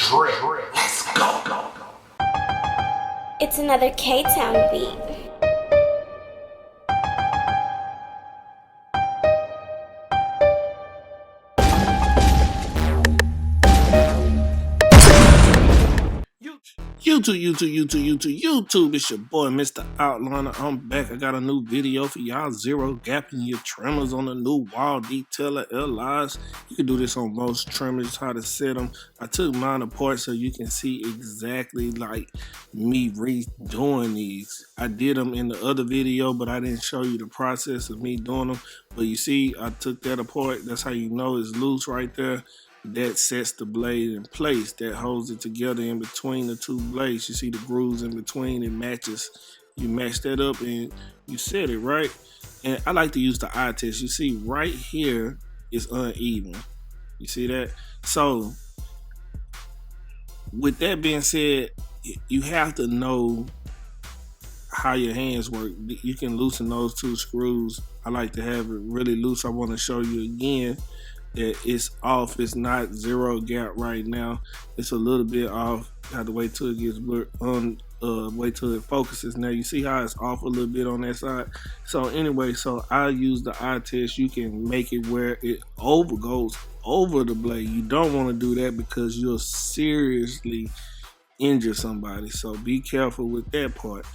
drip. Let's go. It's another K-Town beat. YouTube, it's your boy, Mr.Outliner. I'm back. I got a new video for y'all. Zero gapping your trimmers on the new Wahl Detailer Li. You can do this on most trimmers, how to set them. I took mine apart so you can see exactly like me redoing these. I did them in the other video, but I didn't show you the process of me doing them. But you see, I took that apart. That's how you know it's loose right there. That sets the blade in place, that holds it together in between the two blades. You see the grooves in between, it matches. You match that up and you set it right. And I like to use the eye test. You see right here is uneven. You see that? So with that being said, you have to know how your hands work. You can loosen those two screws. I like to have it really loose. I want to show you again that it's off. It's not zero gap right now. It's a little bit off. Have to wait till it gets wait till it focuses. Now you see how it's off a little bit on that side. So anyway, so I use the eye test. You can make it where it goes over the blade. You don't want to do that because you'll seriously injure somebody. So be careful with that part.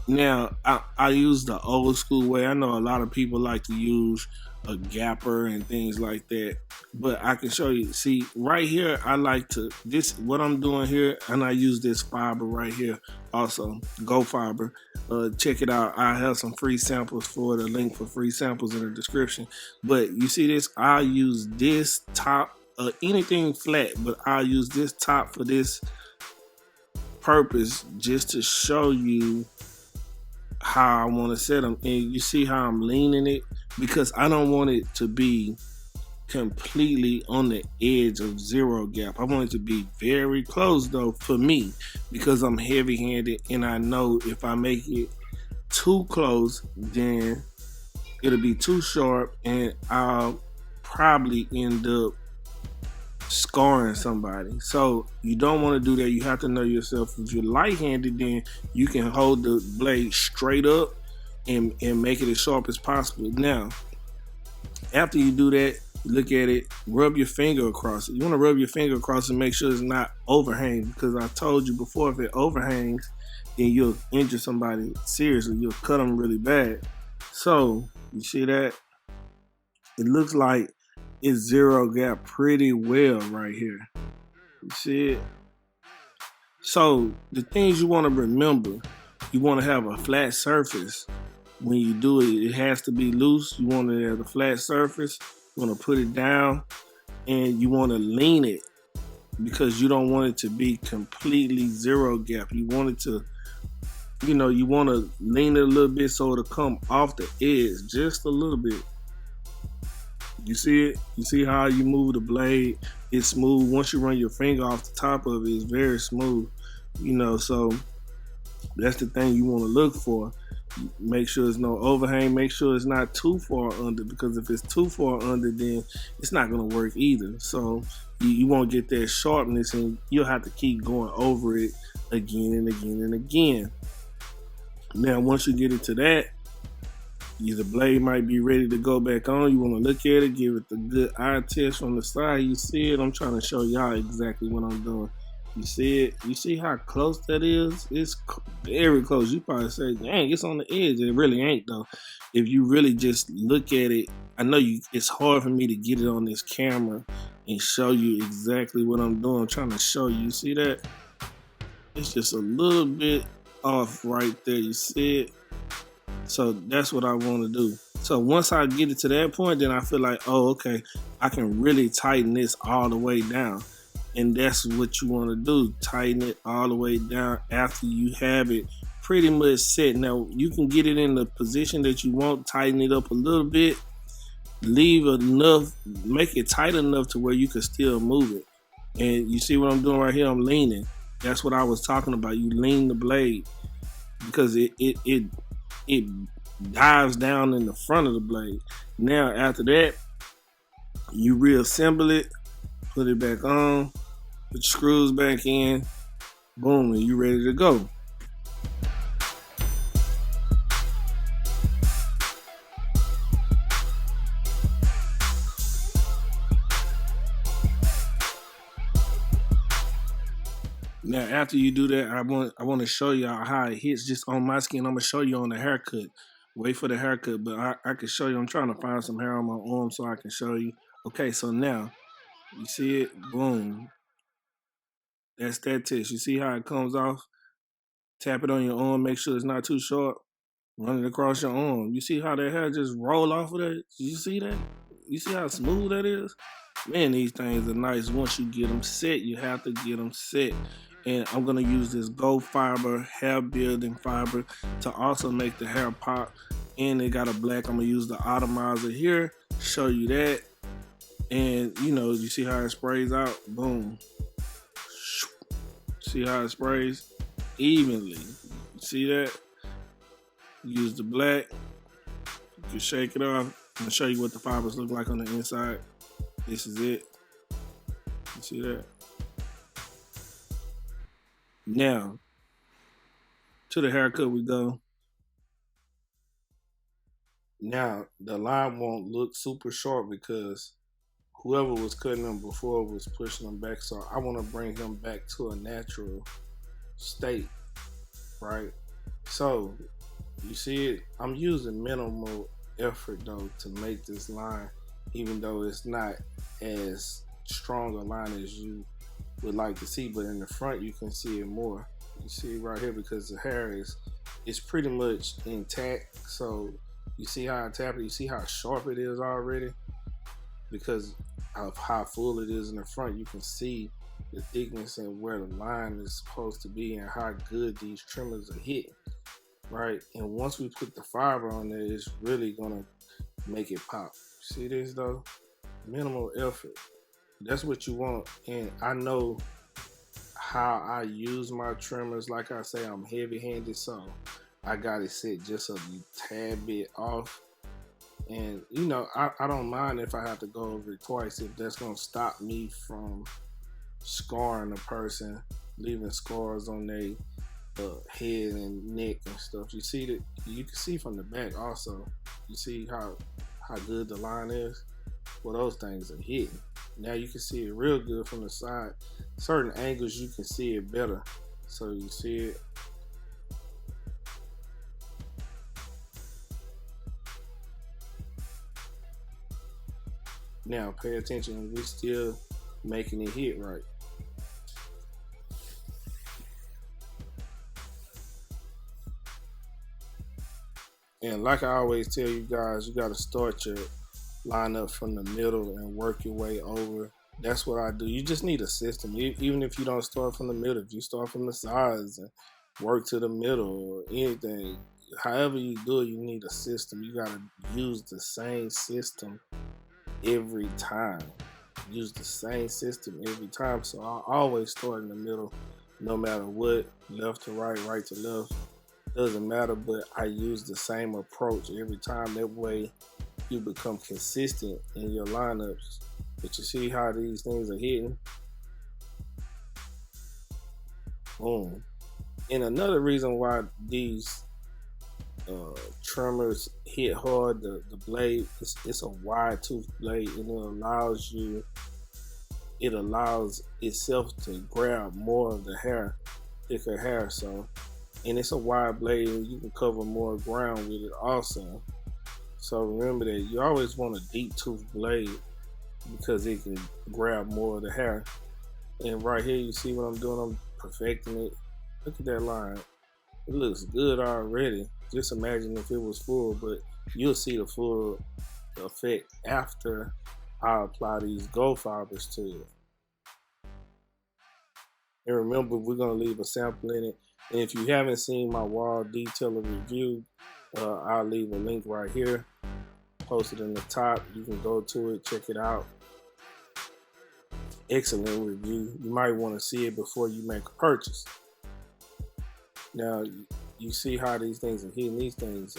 Now I use the old school way. I know a lot of people like to use a gapper and things like that, but I can show you. See right here, I like to what I'm doing here, and I use this fiber right here also, Gofybr. Check it out. I have some free samples for the link for free samples in the description. But you see this, I use this top, anything flat, but I use this top for this purpose, just to show you how I want to set them. And you see how I'm leaning it, because I don't want it to be completely on the edge of zero gap. I want it to be very close though for me, because I'm heavy handed and I know if I make it too close, then it'll be too sharp and I'll probably end up scarring somebody. So you don't want to do that. You have to know yourself. If you're light-handed, then you can hold the blade straight up and make it as sharp as possible. Now after you do that, look at it, rub your finger across it. You want to rub your finger across and make sure it's not overhang, because I told you before, if it overhangs, then you'll injure somebody seriously. You'll cut them really bad. So you see that it looks like it's zero gap pretty well right here. You see it? So the things you want to remember, you want to have a flat surface. When you do it, it has to be loose. You want to have a flat surface. You want to put it down and you want to lean it, because you don't want it to be completely zero gap. You want it to, you want to lean it a little bit so it'll come off the edge just a little bit. You see it? You see how you move the blade? It's smooth. Once you run your finger off the top of it, it's very smooth. So that's the thing you want to look for. Make sure there's no overhang. Make sure it's not too far under, because if it's too far under, then it's not going to work either. So you won't get that sharpness, and you'll have to keep going over it again and again and again. Now, once you get it to that, the blade might be ready to go back on. You want to look at it, give it the good eye test from the side. You see it? I'm trying to show y'all exactly what I'm doing. You see it? You see how close that is? It's very close. You probably say, dang, it's on the edge. It really ain't though. If you really just look at it, I know it's hard for me to get it on this camera and show you exactly what I'm doing. I'm trying to show you. You see that? It's just a little bit off right there. You see it? So that's what I want to do. So once I get it to that point, then I feel like, oh, okay, I can really tighten this all the way down. And that's what you want to do. Tighten it all the way down after you have it pretty much set. Now, you can get it in the position that you want, tighten it up a little bit, leave enough, make it tight enough to where you can still move it. And you see what I'm doing right here? I'm leaning. That's what I was talking about. You lean the blade, because it dives down in the front of the blade. Now after that, you reassemble it, put it back on, Put your screws back in. Boom, and you ready to go. Now, after you do that, I want to show y'all how it hits just on my skin. I'm gonna show you on the haircut. Wait for the haircut, but I can show you. I'm trying to find some hair on my arm so I can show you. Okay, so now you see it. Boom. That's that test. You see how it comes off? Tap it on your arm. Make sure it's not too short. Run it across your arm. You see how that hair just roll off of that? You see that? You see how smooth that is? Man, these things are nice. Once you get them set, you have to get them set. And I'm gonna use this Gofybr hair building fiber to also make the hair pop. And it got a black. I'm gonna use the atomizer here. Show you that. And you know, you see how it sprays out? Boom. See how it sprays? Evenly. See that? Use the black. You can shake it off. I'm gonna show you what the fibers look like on the inside. This is it. You see that? Now, to the haircut we go. Now, the line won't look super short because whoever was cutting them before was pushing them back. So I want to bring him back to a natural state, right? So, you see it? I'm using minimal effort though to make this line, even though it's not as strong a line as you would like to see, but in the front you can see it more. You see it right here because the hair is pretty much intact. So you see how I tap it, you see how sharp it is already because of how full it is in the front. You can see the thickness and where the line is supposed to be and how good these trimmers are hitting, right? And once we put the fiber on there, it's really gonna make it pop. See this though? Minimal effort. That's what you want. And I know how I use my trimmers. Like I say, I'm heavy-handed, so I got it set just a tad bit off. And you know, I don't mind if I have to go over it twice, if that's gonna stop me from scarring a person, leaving scars on their head and neck and stuff. You see that? You can see from the back also. You see how good the line is? Well, those things are hitting. Now you can see it real good from the side. Certain angles you can see it better. So you see it. Now pay attention, we're still making it hit right. And like I always tell you guys, you gotta start your line up from the middle and work your way over. That's what I do. You just need a system. Even if you don't start from the middle, if you start from the sides and work to the middle or anything, however you do it, you need a system. You gotta use the same system every time. Use the same system every time. So I always start in the middle, no matter what, left to right, right to left. Doesn't matter, but I use the same approach every time. That way you become consistent in your lineups. But you see how these things are hitting? Boom. And another reason why these trimmers hit hard, the blade, it's a wide tooth blade, and it allows itself to grab more of the hair, thicker hair. So, and it's a wide blade and you can cover more ground with it also. So remember that you always want a deep tooth blade because it can grab more of the hair. And right here, you see what I'm doing? I'm perfecting it. Look at that line. It looks good already. Just imagine if it was full, but you'll see the full effect after I apply these Gofybrs to it. And remember, we're gonna leave a sample in it. And if you haven't seen my Wahl Detailer review, I'll leave a link right here, posted in the top. You can go to it, check it out. Excellent review. You might want to see it before you make a purchase. Now, you see how these things are hitting. These things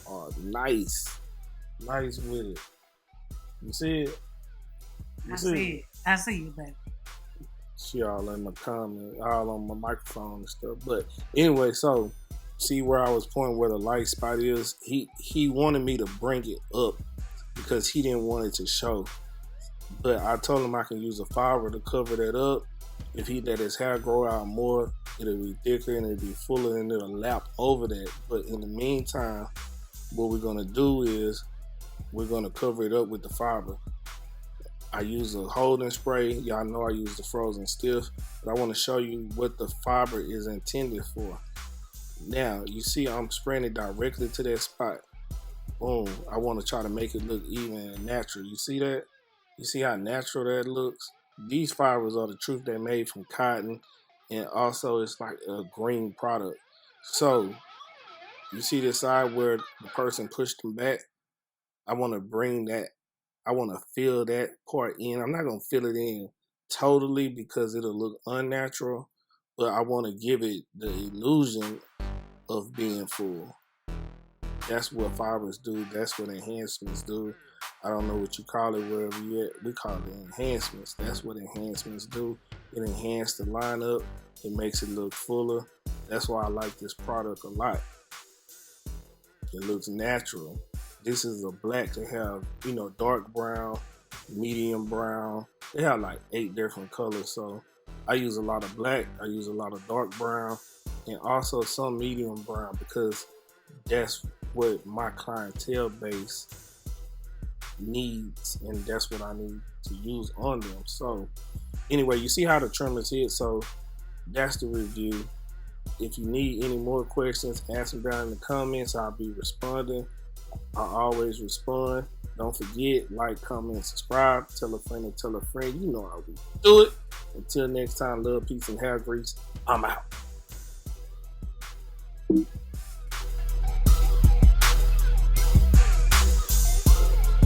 are nice with it. You see it? I see it, baby. She all in my comment, all on my microphone and stuff. But anyway, so see where I was pointing where the light spot is. He wanted me to bring it up because he didn't want it to show. But I told him I can use a fiber to cover that up. If he let his hair grow out more, it'll be thicker and it'll be fuller and it'll lap over that. But in the meantime, what we're gonna do is we're gonna cover it up with the fiber. I use a holding spray. Y'all know I use the frozen stiff, but I want to show you what the fiber is intended for. Now, you see I'm spraying it directly to that spot. Boom. I want to try to make it look even and natural. You see that? You see how natural that looks? These fibers are the truth. They're made from cotton, and also it's like a green product. So you see this side where the person pushed them back? I want to bring that, I want to fill that part in. I'm not going to fill it in totally because it'll look unnatural, but I want to give it the illusion of being full. That's what fibers do. That's what enhancements do. I don't know what you call it wherever you at. We call it enhancements. That's what enhancements do. It enhances the lineup. It makes it look fuller. That's why I like this product a lot. It looks natural. This is a black. They have, you know, dark brown, medium brown. They have like 8 different colors. So I use a lot of black. I use a lot of dark brown and also some medium brown because that's what my clientele base needs and that's what I need to use on them. So anyway, you see how the trimmers hit. So that's the review. If you need any more questions, ask them down in the comments. I'll be responding. I always respond. Don't forget, like, comment, subscribe, tell a friend and tell a friend. You know how we do it. Until next time, love, peace, and hair grease. I'm out.